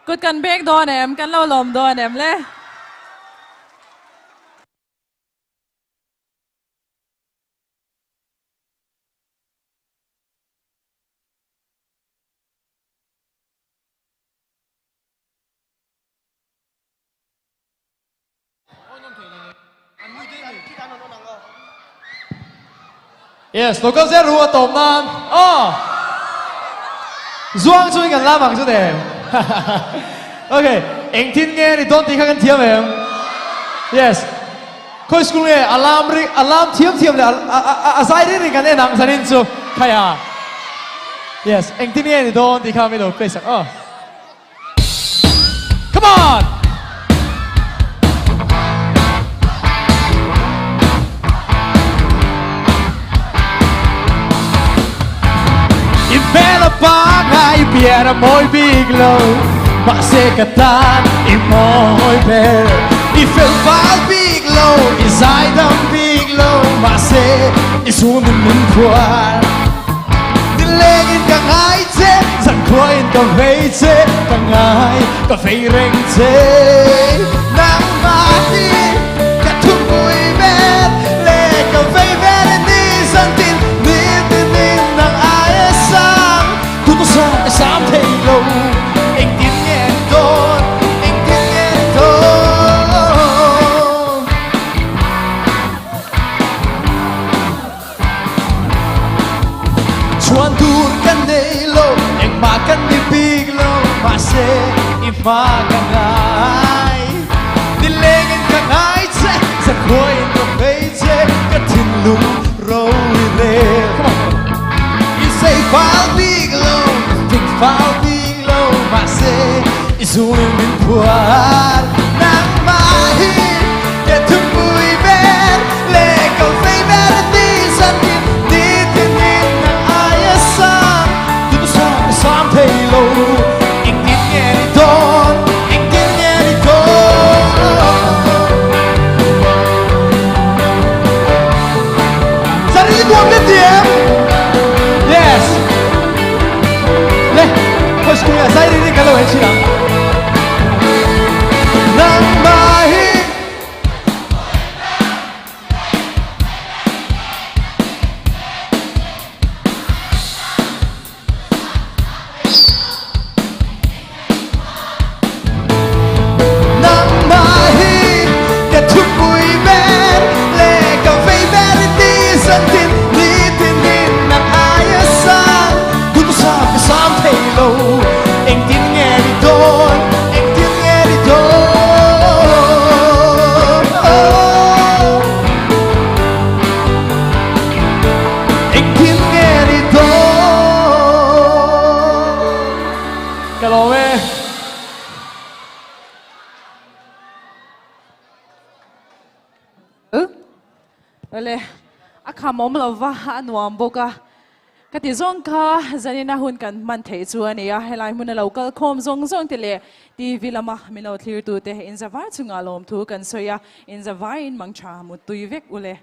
Cút cần bếc đòn em, cần lâu lồm đòn em lê. Yes, nó có sẽ rùa tôm nan. Doang chui gần la bằng chỗ này. Ok, Engtin nghe thì đón tí khác gần thiêm em. Yes. Khôi school nghe alarm thiêm là sai đi gần này nặng sanin chu khai à. Yes, Engtin nghe thì đón tí khác mới được play sắc. Come on. Bela paga e piera moi biglo, ma se catan e moi bel. I fel fal biglo, I zaidam biglo, ma se is min puar. Di legin kang ai te, san koin ka veite, kang ai ka feireng te. Nang mati, ka tungui bet, le ka vei bet ni santin, ni nang ai sang. Tudo sa sam thei lo, Engtin nghe đón, Engtin nghe đón. Chuan dur kan nei lo, Eng ma kan ni big lo, ma se I ma kan ai. Di legen kan ai che, sa koi no pei che, ka tin lung ro I re. You say fal big lo, think fal big lo, ma se I min puar. Nang mahi, ke tung bui ben, le ka fei ben di san di tin nang ai sang. Tudo sam thei lo, Engtin nghe ni đón, Engtin nghe ni đón. Sa ri duam lên điểm. Yes. Le, khôi school à, sai đi cái lâu hết chi lắm. Nang mahi. Nang mahi, ke thuk bui ben, le ka vei ben di san tin nang ai sang. Tudo sam thei lo, Engtin nghe ni đón, Engtin nghe ni đón. Engtin nghe ni đón. Cái lo mẹ. Lê, khám mồm là vã nuam boka. Cái tiếng zong ka zanina hun kan man thấy chua này à, hay là muốn local com zong thì lệ đi vilama mình lâu clear tu te in zavar chunga lom thu kan soya in zavarin mang cha một tui vek ule.